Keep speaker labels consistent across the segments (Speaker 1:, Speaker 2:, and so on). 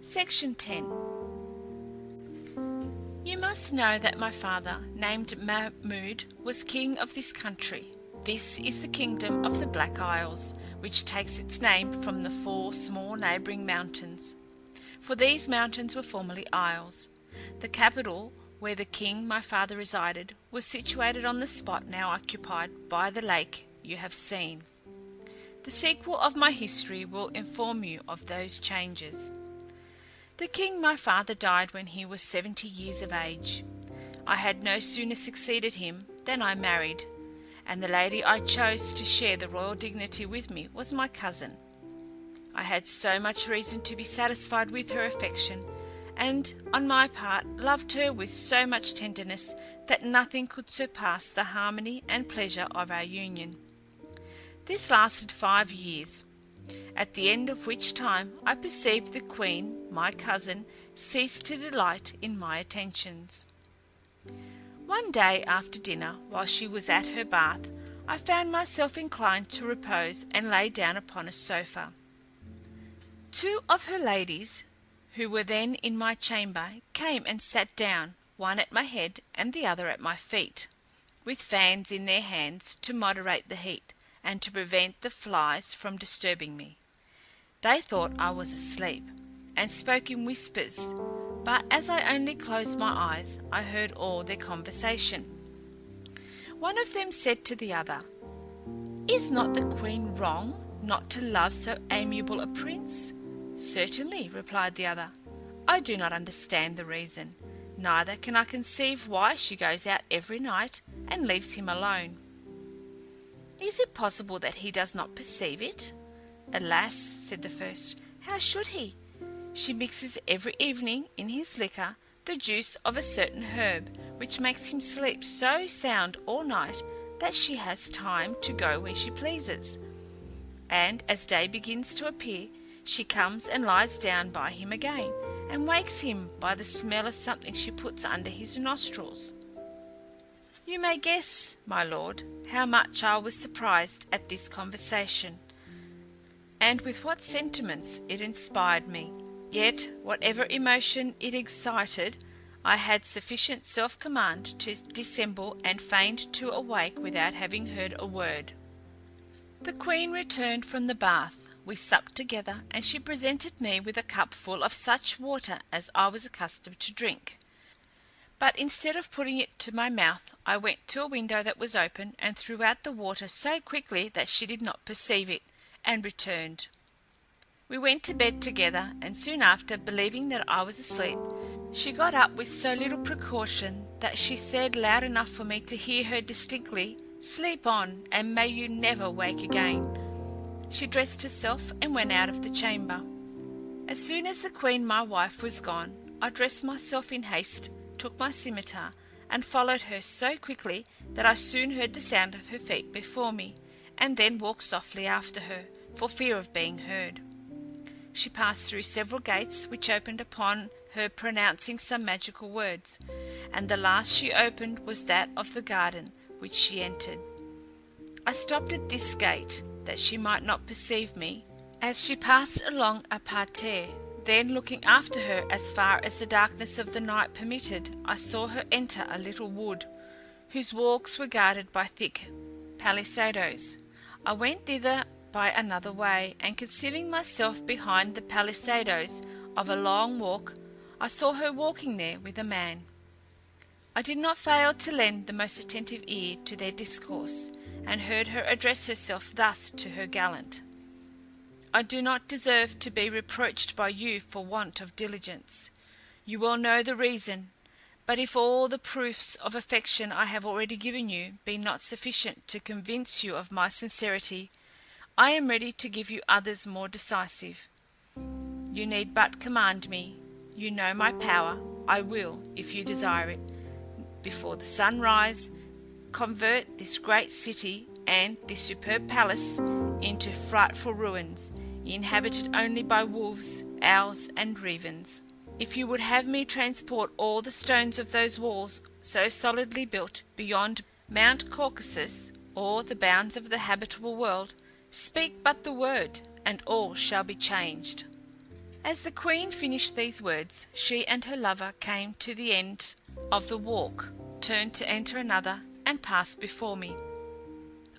Speaker 1: Section 10. You must know that my father, named Mahmud, was king of this country. This is the kingdom of the Black Isles, which takes its name from the 4 small neighbouring mountains, for these mountains were formerly isles. The capital, where the king my father resided, was situated on the spot now occupied by the lake you have seen. The sequel of my history will inform you of those changes. The king my father died when he was 70 years of age. I had no sooner succeeded him than I married, and the lady I chose to share the royal dignity with me was my cousin. I had so much reason to be satisfied with her affection, and, on my part, loved her with so much tenderness that nothing could surpass the harmony and pleasure of our union. This lasted 5 years, at the end of which time I perceived the queen, my cousin, ceased to delight in my attentions. One day after dinner, while she was at her bath, I found myself inclined to repose and lay down upon a sofa. 2 of her ladies, who were then in my chamber, came and sat down, one at my head and the other at my feet, with fans in their hands to moderate the heat, and to prevent the flies from disturbing me. They thought I was asleep, and spoke in whispers, but as I only closed my eyes, I heard all their conversation. One of them said to the other, "Is not the queen wrong not to love so amiable a prince?" "Certainly," replied the other. "I do not understand the reason, neither can I conceive why she goes out every night and leaves him alone." "Is it possible that he does not perceive it?" "Alas," said the first, "how should he? She mixes every evening in his liquor the juice of a certain herb, which makes him sleep so sound all night that she has time to go where she pleases, and as day begins to appear, she comes and lies down by him again, and wakes him by the smell of something she puts under his nostrils." You may guess, my lord, how much I was surprised at this conversation, and with what sentiments it inspired me. Yet, whatever emotion it excited, I had sufficient self-command to dissemble and feigned to awake without having heard a word. The queen returned from the bath. We supped together, and she presented me with a cup full of such water as I was accustomed to drink. But instead of putting it to my mouth, I went to a window that was open, and threw out the water so quickly that she did not perceive it, and returned. We went to bed together, and soon after, believing that I was asleep, she got up with so little precaution that she said loud enough for me to hear her distinctly, "Sleep on, and may you never wake again." She dressed herself and went out of the chamber. As soon as the queen my wife was gone, I dressed myself in haste, took my scimitar, and followed her so quickly that I soon heard the sound of her feet before me, and then walked softly after her, for fear of being heard. She passed through several gates, which opened upon her pronouncing some magical words, and the last she opened was that of the garden, which she entered. I stopped at this gate, that she might not perceive me, as she passed along a parterre. Then, looking after her as far as the darkness of the night permitted, I saw her enter a little wood, whose walks were guarded by thick palisadoes. I went thither by another way, and concealing myself behind the palisadoes of a long walk, I saw her walking there with a man. I did not fail to lend the most attentive ear to their discourse, and heard her address herself thus to her gallant: "I do not deserve to be reproached by you for want of diligence. You well know the reason, but if all the proofs of affection I have already given you be not sufficient to convince you of my sincerity, I am ready to give you others more decisive. You need but command me. You know my power. I will, if you desire it, before the sun rise, convert this great city and this superb palace into frightful ruins, inhabited only by wolves, owls, and ravens. If you would have me transport all the stones of those walls so solidly built beyond Mount Caucasus, or the bounds of the habitable world, speak but the word, and all shall be changed." As the queen finished these words, she and her lover came to the end of the walk, turned to enter another, and passed before me.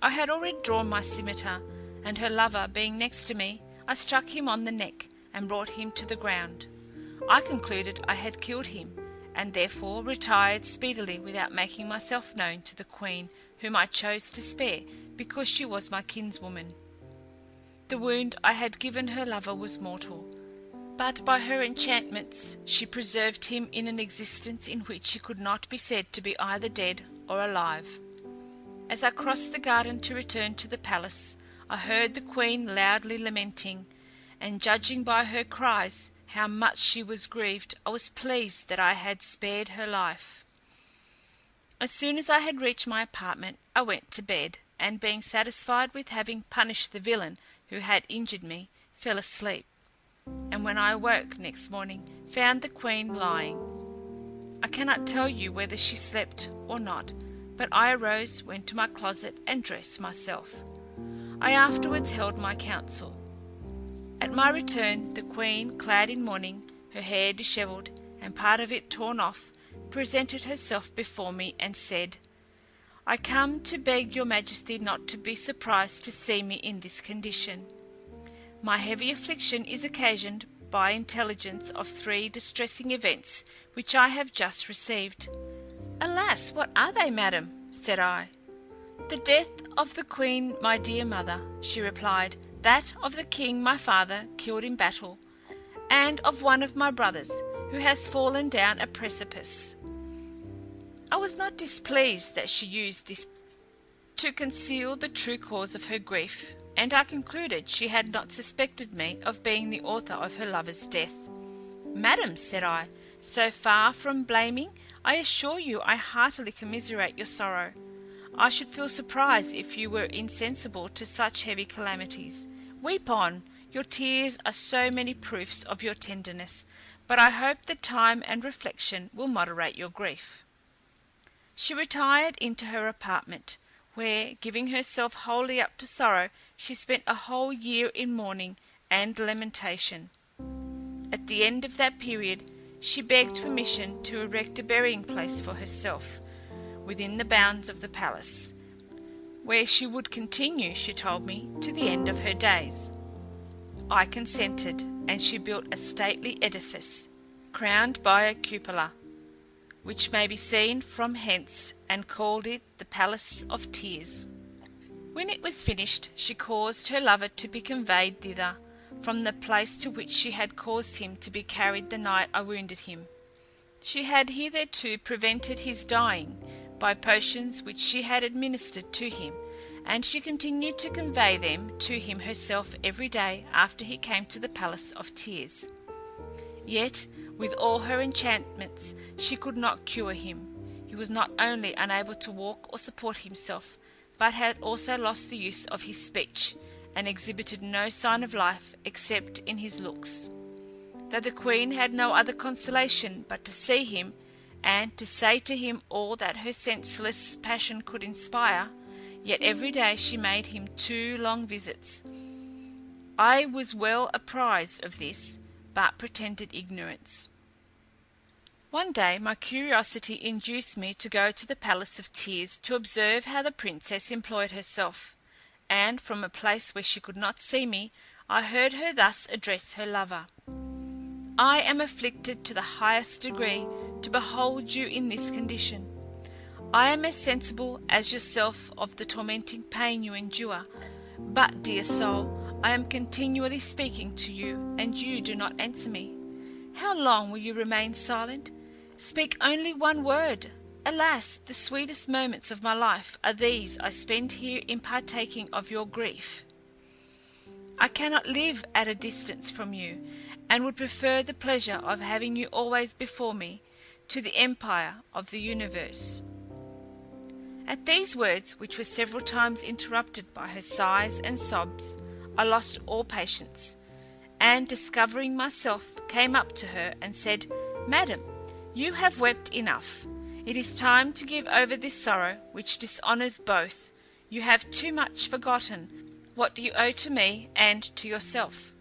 Speaker 1: I had already drawn my scimitar, and her lover being next to me, I struck him on the neck, and brought him to the ground. I concluded I had killed him, and therefore retired speedily without making myself known to the queen, whom I chose to spare, because she was my kinswoman. The wound I had given her lover was mortal, but by her enchantments she preserved him in an existence in which he could not be said to be either dead or alive. As I crossed the garden to return to the palace, I heard the queen loudly lamenting, and judging by her cries how much she was grieved, I was pleased that I had spared her life. As soon as I had reached my apartment, I went to bed, and being satisfied with having punished the villain who had injured me, fell asleep, and when I awoke next morning, found the queen lying. I cannot tell you whether she slept or not, but I arose, went to my closet, and dressed myself. I afterwards held my council. At my return, the queen, clad in mourning, her hair dishevelled, and part of it torn off, presented herself before me, and said, "I come to beg your majesty not to be surprised to see me in this condition. My heavy affliction is occasioned by intelligence of 3 distressing events which I have just received." "Alas, what are they, madam?" said I. "The death of the queen, my dear mother," she replied, "that of the king, my father, killed in battle, and of one of my brothers, who has fallen down a precipice." I was not displeased that she used this to conceal the true cause of her grief, and I concluded she had not suspected me of being the author of her lover's death. "Madam," said I, "so far from blaming, I assure you I heartily commiserate your sorrow. I should feel surprised if you were insensible to such heavy calamities. Weep on, your tears are so many proofs of your tenderness, but I hope that time and reflection will moderate your grief." She retired into her apartment, where, giving herself wholly up to sorrow, she spent a whole year in mourning and lamentation. At the end of that period, she begged permission to erect a burying place for herself, within the bounds of the palace, where she would continue, she told me, to the end of her days. I consented, and she built a stately edifice, crowned by a cupola, which may be seen from hence, and called it the Palace of Tears. When it was finished, she caused her lover to be conveyed thither, from the place to which she had caused him to be carried the night I wounded him. She had hitherto prevented his dying by potions which she had administered to him, and she continued to convey them to him herself every day after he came to the Palace of Tears. Yet, with all her enchantments, she could not cure him. He was not only unable to walk or support himself, but had also lost the use of his speech, and exhibited no sign of life except in his looks. Though the queen had no other consolation but to see him, and to say to him all that her senseless passion could inspire, yet every day she made him 2 long visits. I was well apprized of this, but pretended ignorance. One day my curiosity induced me to go to the Palace of Tears to observe how the princess employed herself, and from a place where she could not see me, I heard her thus address her lover: "I am afflicted to the highest degree to behold you in this condition. I am as sensible as yourself of the tormenting pain you endure, but, dear soul, I am continually speaking to you, and you do not answer me. How long will you remain silent? Speak only one word. Alas, the sweetest moments of my life are these I spend here in partaking of your grief. I cannot live at a distance from you, and would prefer the pleasure of having you always before me to the empire of the universe." At these words, which were several times interrupted by her sighs and sobs, I lost all patience, and discovering myself, came up to her and said, "Madam, you have wept enough. It is time to give over this sorrow, which dishonours both. You have too much forgotten what you owe to me and to yourself.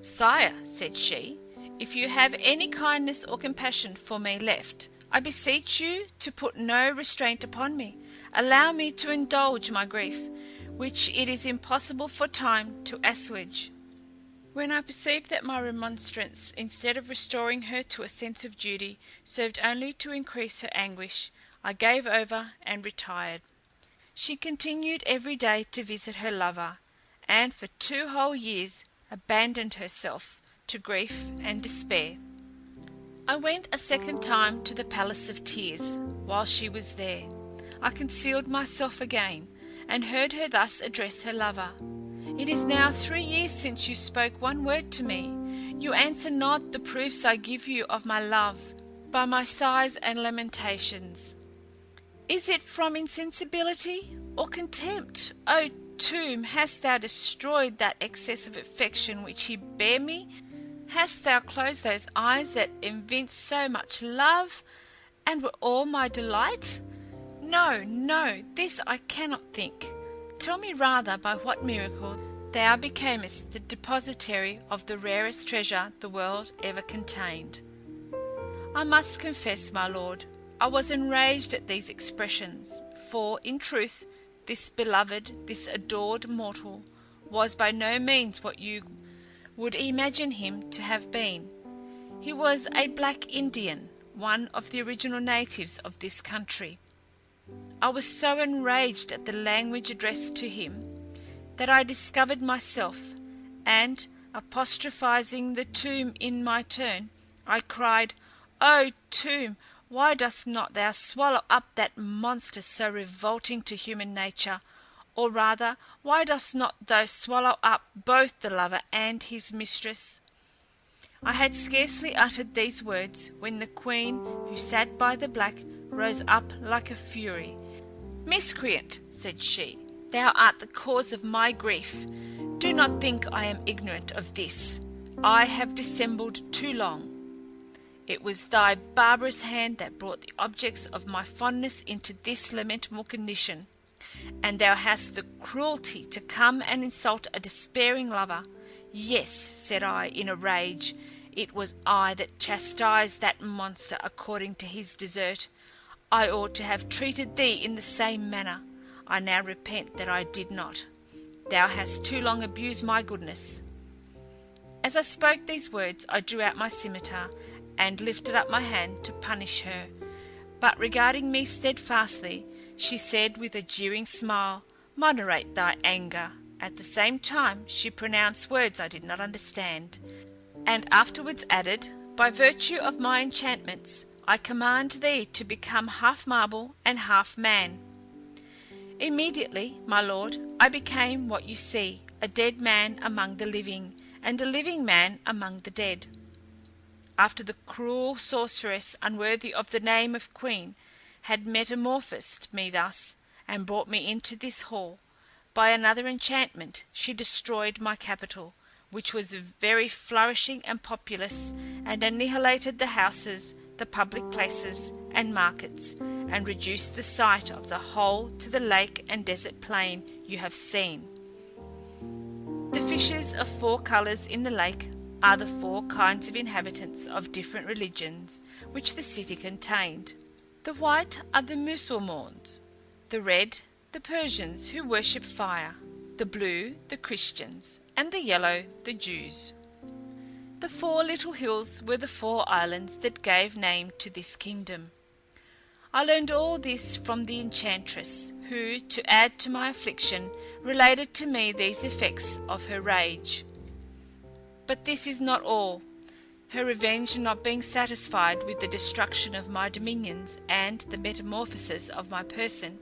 Speaker 1: "Sire," said she, "if you have any kindness or compassion for me left, I beseech you to put no restraint upon me. Allow me to indulge my grief, which it is impossible for time to assuage." When I perceived that my remonstrance, instead of restoring her to a sense of duty, served only to increase her anguish, I gave over and retired. She continued every day to visit her lover, and for 2 whole years abandoned herself to grief and despair. I went a second time to the Palace of Tears. While she was there, I concealed myself again, and heard her thus address her lover: "It is now 3 years since you spoke one word to me. You answer not the proofs I give you of my love by my sighs and lamentations. Is it from insensibility or contempt? O tomb, hast thou destroyed that excess of affection which he bare me? Hast thou closed those eyes that evinced so much love, and were all my delight? No, no, this I cannot think. Tell me rather by what miracle thou becamest the depositary of the rarest treasure the world ever contained." I must confess, my lord, I was enraged at these expressions, for, in truth, this beloved, this adored mortal, was by no means what you would imagine him to have been. He was a black Indian, one of the original natives of this country. I was so enraged at the language addressed to him, that I discovered myself, and, apostrophizing the tomb in my turn, I cried, "O tomb, why dost not thou swallow up that monster so revolting to human nature? Or rather, why dost not thou swallow up both the lover and his mistress?" I had scarcely uttered these words, when the queen, who sat by the black, rose up like a fury. "Miscreant," said she, "thou art the cause of my grief. Do not think I am ignorant of this. I have dissembled too long. It was thy barbarous hand that brought the objects of my fondness into this lamentable condition, and thou hast the cruelty to come and insult a despairing lover. Yes," said I, in a rage, "it was I that chastised that monster according to his desert. I ought to have treated thee in the same manner. I now repent that I did not. Thou hast too long abused my goodness." As I spoke these words, I drew out my scimitar, and lifted up my hand to punish her. But regarding me steadfastly, she said with a jeering smile, "Moderate thy anger." At the same time she pronounced words I did not understand, and afterwards added, "By virtue of my enchantments, I command thee to become half marble and half man." Immediately, my lord, I became what you see, a dead man among the living, and a living man among the dead. After the cruel sorceress, unworthy of the name of queen, had metamorphosed me thus, and brought me into this hall, by another enchantment she destroyed my capital, which was very flourishing and populous, and annihilated the houses, the public places, and markets, and reduced the site of the whole to the lake and desert plain you have seen. The fishes of 4 colours in the lake are the 4 kinds of inhabitants of different religions which the city contained. The white are the Mussulmans, the red the Persians who worship fire, the blue the Christians, and the yellow the Jews. The 4 little hills were the 4 islands that gave name to this kingdom. I learned all this from the enchantress, who, to add to my affliction, related to me these effects of her rage. But this is not all. Her revenge not being satisfied with the destruction of my dominions and the metamorphosis of my person,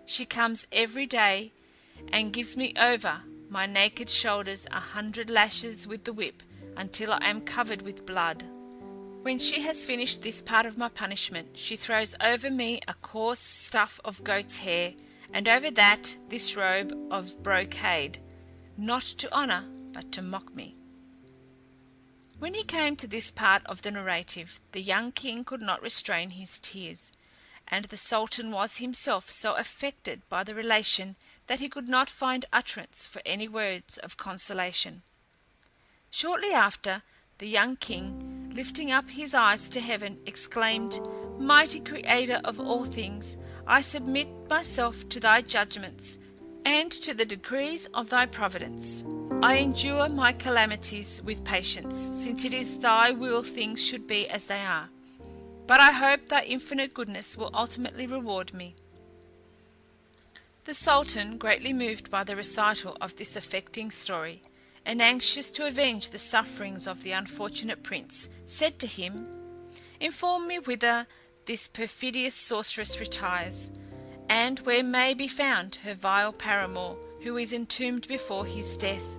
Speaker 1: she comes every day and gives me over my naked shoulders 100 lashes with the whip, until I am covered with blood. When she has finished this part of my punishment, she throws over me a coarse stuff of goat's hair, and over that this robe of brocade, not to honour, but to mock me. When he came to this part of the narrative, the young king could not restrain his tears, and the Sultan was himself so affected by the relation that he could not find utterance for any words of consolation. Shortly after, the young king, lifting up his eyes to heaven, exclaimed, "Mighty Creator of all things, I submit myself to thy judgments, and to the decrees of thy providence. I endure my calamities with patience, since it is thy will things should be as they are. But I hope thy infinite goodness will ultimately reward me." The Sultan, greatly moved by the recital of this affecting story, and anxious to avenge the sufferings of the unfortunate prince, said to him, "Inform me whither this perfidious sorceress retires, and where may be found her vile paramour, who is entombed before his death."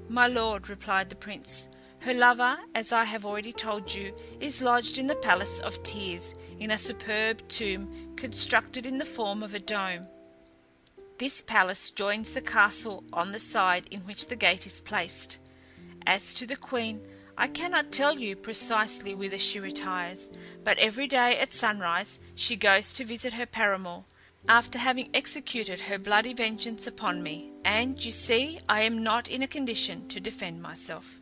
Speaker 1: "My lord," replied the prince, "her lover, as I have already told you, is lodged in the Palace of Tears, in a superb tomb constructed in the form of a dome. This palace joins the castle on the side in which the gate is placed. As to the queen, I cannot tell you precisely whither she retires, but every day at sunrise she goes to visit her paramour, after having executed her bloody vengeance upon me, and you see I am not in a condition to defend myself.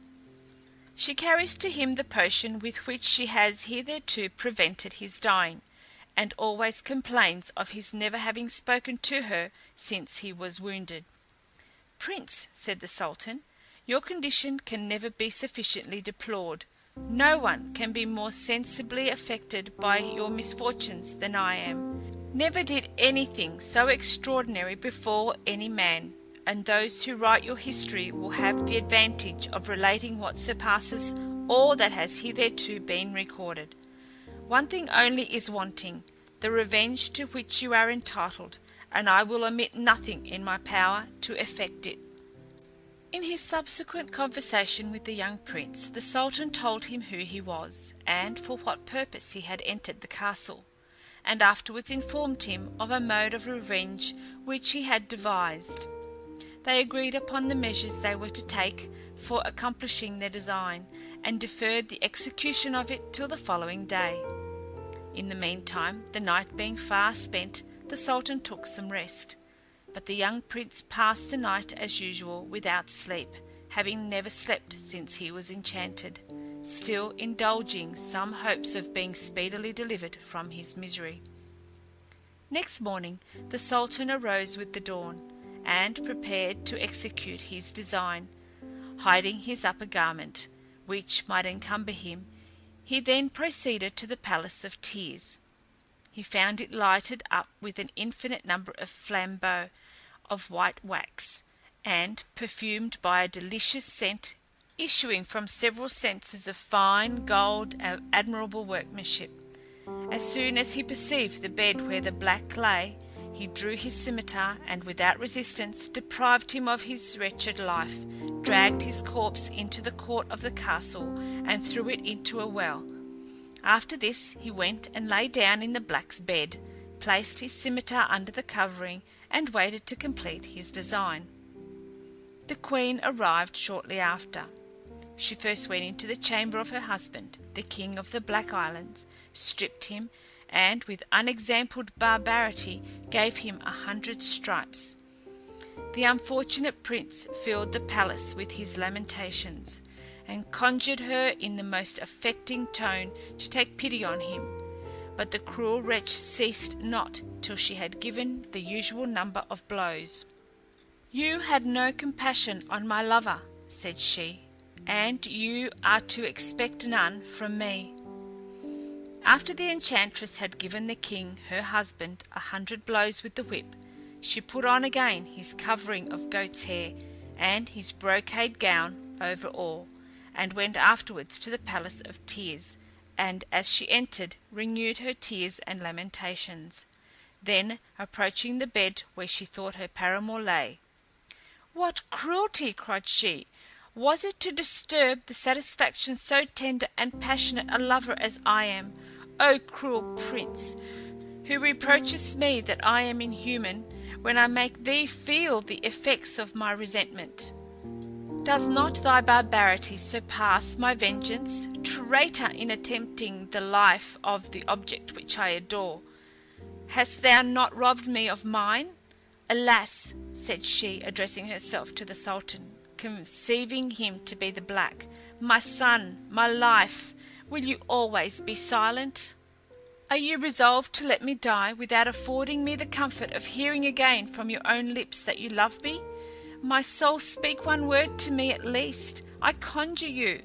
Speaker 1: She carries to him the potion with which she has hitherto prevented his dying, and always complains of his never having spoken to her since he was wounded." "Prince," said the Sultan, "your condition can never be sufficiently deplored. No one can be more sensibly affected by your misfortunes than I am. Never did anything so extraordinary befall any man, and those who write your history will have the advantage of relating what surpasses all that has hitherto been recorded. One thing only is wanting, the revenge to which you are entitled, and I will omit nothing in my power to effect it." In his subsequent conversation with the young prince, the Sultan told him who he was, and for what purpose he had entered the castle, and afterwards informed him of a mode of revenge which he had devised. They agreed upon the measures they were to take for accomplishing their design, and deferred the execution of it till the following day. In the meantime, the night being far spent, the Sultan took some rest, but the young prince passed the night as usual without sleep, having never slept since he was enchanted, still indulging some hopes of being speedily delivered from his misery. Next morning the Sultan arose with the dawn, and prepared to execute his design. Hiding his upper garment, which might encumber him, he then proceeded to the Palace of Tears. He found it lighted up with an infinite number of flambeaux of white wax, and perfumed by a delicious scent issuing from several censers of fine gold of admirable workmanship. As soon as he perceived the bed where the black lay, he drew his scimitar, and without resistance deprived him of his wretched life, dragged his corpse into the court of the castle, and threw it into a well. After this he went and lay down in the black's bed, placed his scimitar under the covering, and waited to complete his design. The queen arrived shortly after. She first went into the chamber of her husband, the king of the Black Islands, stripped him, and with unexampled barbarity gave him 100 stripes. The unfortunate prince filled the palace with his lamentations, and conjured her in the most affecting tone to take pity on him, but the cruel wretch ceased not till she had given the usual number of blows. "You had no compassion on my lover," said she, "and you are to expect none from me." After the enchantress had given the king, her husband, 100 blows with the whip, she put on again his covering of goat's hair, and his brocade gown over all, and went afterwards to the Palace of Tears, and as she entered, renewed her tears and lamentations. Then, approaching the bed where she thought her paramour lay, "What cruelty," cried she, "was it to disturb the satisfaction so tender and passionate a lover as I am, O cruel prince, who reproachest me that I am inhuman, when I make thee feel the effects of my resentment? Does not thy barbarity surpass my vengeance, traitor, in attempting the life of the object which I adore? Hast thou not robbed me of mine? Alas!" said she, addressing herself to the Sultan, conceiving him to be the black. My son, my life, will you always be silent? Are you resolved to let me die without affording me the comfort of hearing again from your own lips that you love me? My soul, speak one word to me at least, I conjure you."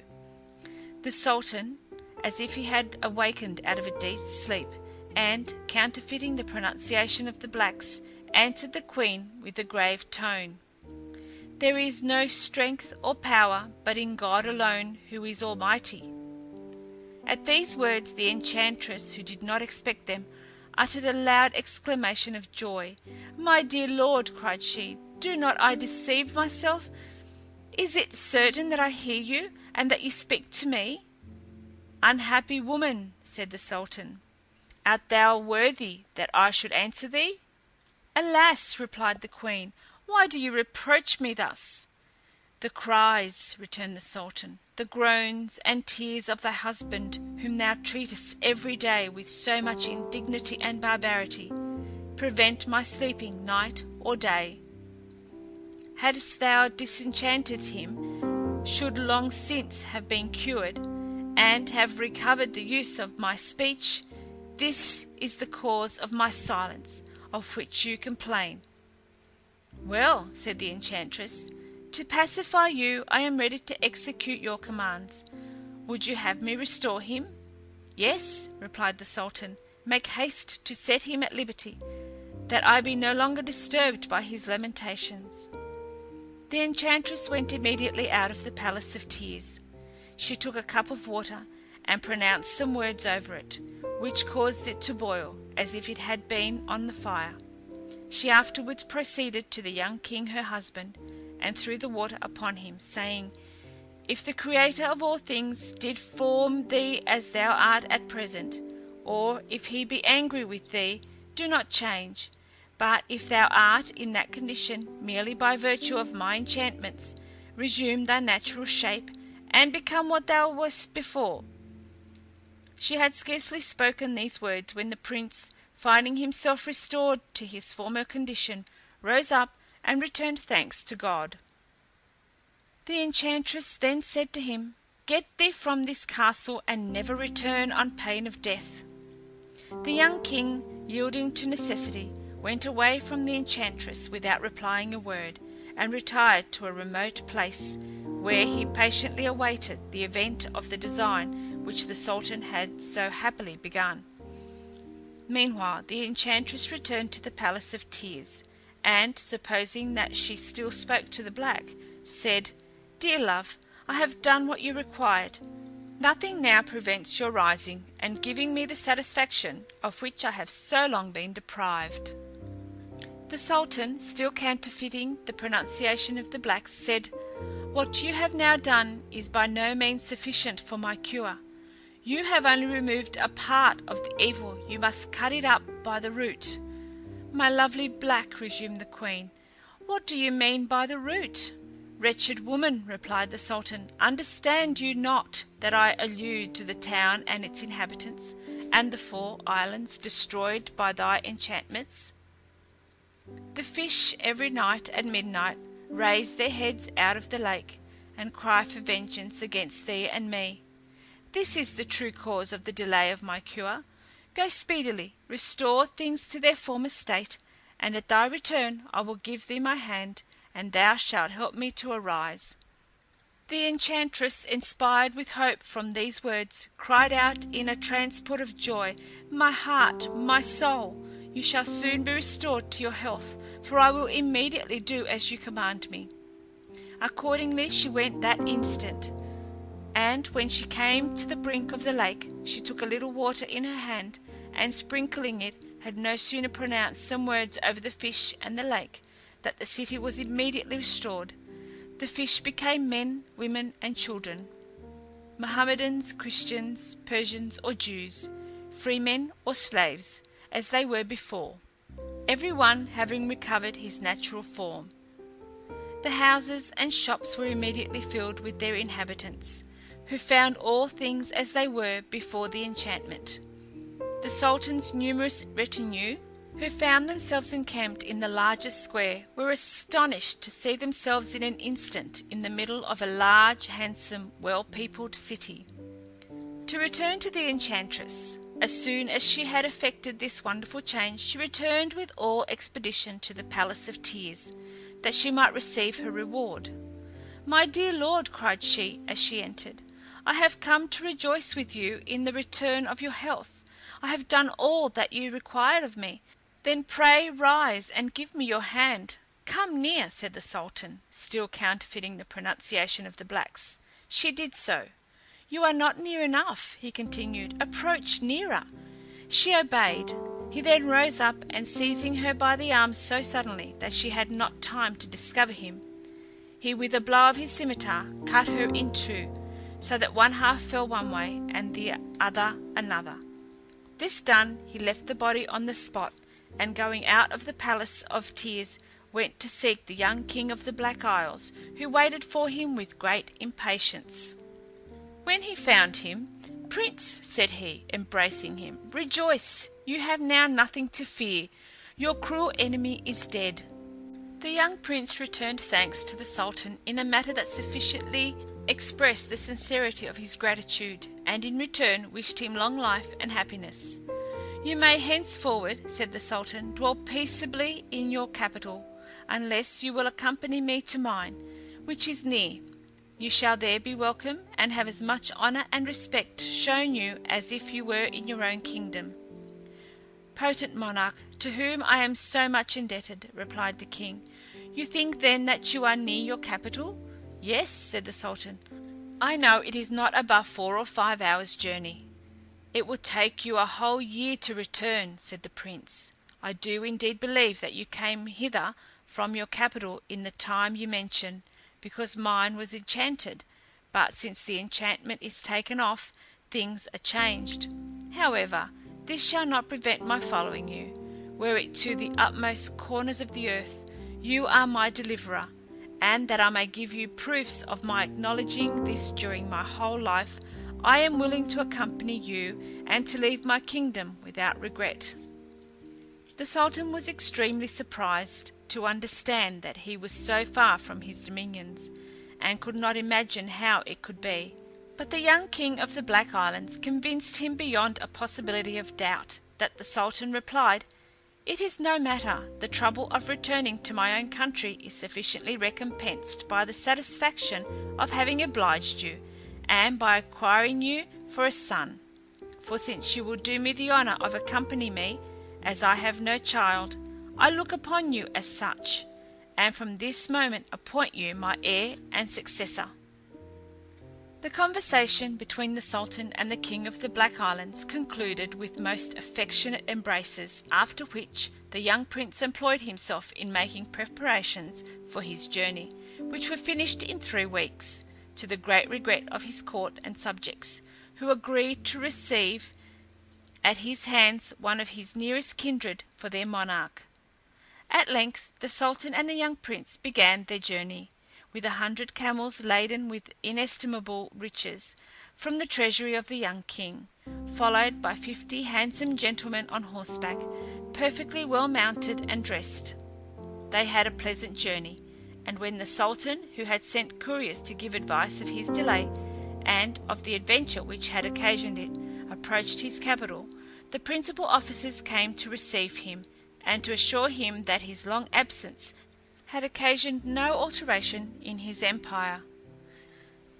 Speaker 1: The Sultan, as if he had awakened out of a deep sleep, and, counterfeiting the pronunciation of the blacks, answered the queen with a grave tone, "There is no strength or power but in God alone, who is almighty." At these words the enchantress, who did not expect them, uttered a loud exclamation of joy. "My dear lord," cried she, "do not I deceive myself? Is it certain that I hear you, and that you speak to me?" "Unhappy woman," said the Sultan, "art thou worthy that I should answer thee?" "Alas!" replied the queen, "why do you reproach me thus?" "The cries," returned the Sultan, "the groans and tears of thy husband, whom thou treatest every day with so much indignity and barbarity, prevent my sleeping night or day. Hadst thou disenchanted him, should long since have been cured, and have recovered the use of my speech. This is the cause of my silence, of which you complain." "Well," said the enchantress, "to pacify you I am ready to execute your commands. Would you have me restore him?" "Yes," replied the Sultan, "make haste to set him at liberty, that I be no longer disturbed by his lamentations." The enchantress went immediately out of the Palace of Tears. She took a cup of water, and pronounced some words over it, which caused it to boil, as if it had been on the fire. She afterwards proceeded to the young king her husband, and threw the water upon him, saying, "If the Creator of all things did form thee as thou art at present, or if he be angry with thee, do not change, but if thou art in that condition merely by virtue of my enchantments, resume thy natural shape, and become what thou wast before." She had scarcely spoken these words when the prince, finding himself restored to his former condition, rose up and returned thanks to God. The enchantress then said to him, "Get thee from this castle, and never return on pain of death." The young king, yielding to necessity, went away from the enchantress without replying a word, and retired to a remote place, where he patiently awaited the event of the design which the Sultan had so happily begun. Meanwhile the enchantress returned to the Palace of Tears, and, supposing that she still spoke to the black, said, "Dear love, I have done what you required. Nothing now prevents your rising and giving me the satisfaction of which I have so long been deprived." The Sultan, still counterfeiting the pronunciation of the blacks, said, "What you have now done is by no means sufficient for my cure. You have only removed a part of the evil, you must cut it up by the root." "My lovely black," resumed the queen, "what do you mean by the root?" "Wretched woman," replied the Sultan, "understand you not that I allude to the town and its inhabitants, and the 4 islands destroyed by thy enchantments? The fish every night at midnight raise their heads out of the lake, and cry for vengeance against thee and me. This is the true cause of the delay of my cure. Go speedily, restore things to their former state, and at thy return I will give thee my hand, and thou shalt help me to arise." The enchantress, inspired with hope from these words, cried out in a transport of joy, "My heart, my soul, you shall soon be restored to your health, for I will immediately do as you command me." Accordingly she went that instant, and when she came to the brink of the lake, she took a little water in her hand, and sprinkling it, had no sooner pronounced some words over the fish and the lake, that the city was immediately restored. The fish became men, women, and children, Mohammedans, Christians, Persians, or Jews, freemen or slaves, as they were before, every one having recovered his natural form. The houses and shops were immediately filled with their inhabitants, who found all things as they were before the enchantment. The Sultan's numerous retinue who found themselves encamped in the largest square, were astonished to see themselves in an instant in the middle of a large, handsome, well-peopled city. To return to the enchantress. As soon as she had effected this wonderful change, she returned with all expedition to the Palace of Tears, that she might receive her reward. "My dear lord," cried she, as she entered, "I have come to rejoice with you in the return of your health. I have done all that you required of me. Then pray rise and give me your hand." "Come near," said the Sultan, still counterfeiting the pronunciation of the blacks. She did so. "You are not near enough," he continued. "Approach nearer." She obeyed. He then rose up, and seizing her by the arm so suddenly that she had not time to discover him, he with a blow of his scimitar cut her in two, so that one half fell one way and the other another. This done, he left the body on the spot, and going out of the Palace of Tears, went to seek the young king of the Black Isles, who waited for him with great impatience. When he found him, "Prince," said he, embracing him, "rejoice, you have now nothing to fear. Your cruel enemy is dead." The young prince returned thanks to the Sultan in a manner that sufficiently expressed the sincerity of his gratitude, and in return wished him long life and happiness. "You may henceforward," said the Sultan, "dwell peaceably in your capital, unless you will accompany me to mine, which is near. You shall there be welcome, and have as much honour and respect shown you as if you were in your own kingdom." "Potent monarch, to whom I am so much indebted," replied the king, "you think then that you are near your capital?" "Yes," said the Sultan. "I know it is not above 4 or 5 hours' journey." "It will take you a whole year to return," said the prince. "I do indeed believe that you came hither from your capital in the time you mention, because mine was enchanted, but since the enchantment is taken off, things are changed. However, this shall not prevent my following you, were it to the utmost corners of the earth. You are my deliverer, and that I may give you proofs of my acknowledging this during my whole life, I am willing to accompany you, and to leave my kingdom without regret." The Sultan was extremely surprised to understand that he was so far from his dominions, and could not imagine how it could be. But the young king of the Black Islands convinced him beyond a possibility of doubt, that the Sultan replied, "It is no matter. The trouble of returning to my own country is sufficiently recompensed by the satisfaction of having obliged you, and by acquiring you for a son. For since you will do me the honour of accompanying me, as I have no child, I look upon you as such, and from this moment appoint you my heir and successor." The conversation between the Sultan and the King of the Black Islands concluded with most affectionate embraces, after which the young prince employed himself in making preparations for his journey, which were finished in 3 weeks, to the great regret of his court and subjects, who agreed to receive at his hands one of his nearest kindred for their monarch. At length the Sultan and the young prince began their journey, with 100 camels laden with inestimable riches from the treasury of the young king, followed by 50 handsome gentlemen on horseback, perfectly well mounted and dressed. They had a pleasant journey, and when the Sultan, who had sent couriers to give advice of his delay, and of the adventure which had occasioned it, approached his capital, the principal officers came to receive him, and to assure him that his long absence had occasioned no alteration in his empire.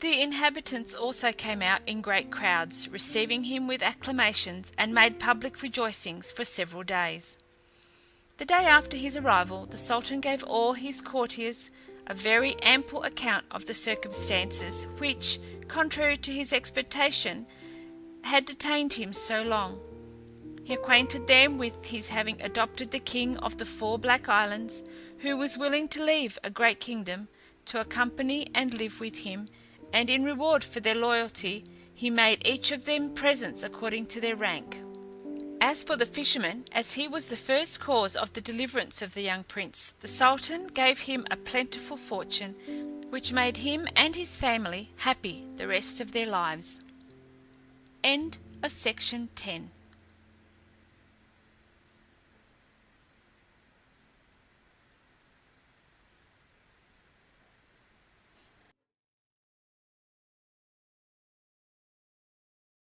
Speaker 1: The inhabitants also came out in great crowds, receiving him with acclamations, and made public rejoicings for several days. The day after his arrival, the Sultan gave all his courtiers a very ample account of the circumstances which, contrary to his expectation, had detained him so long. He acquainted them with his having adopted the king of the 4 Black Islands, who was willing to leave a great kingdom to accompany and live with him, and in reward for their loyalty he made each of them presents according to their rank. As for the fisherman, as he was the first cause of the deliverance of the young prince, the Sultan gave him a plentiful fortune, which made him and his family happy the rest of their lives. End of section 10.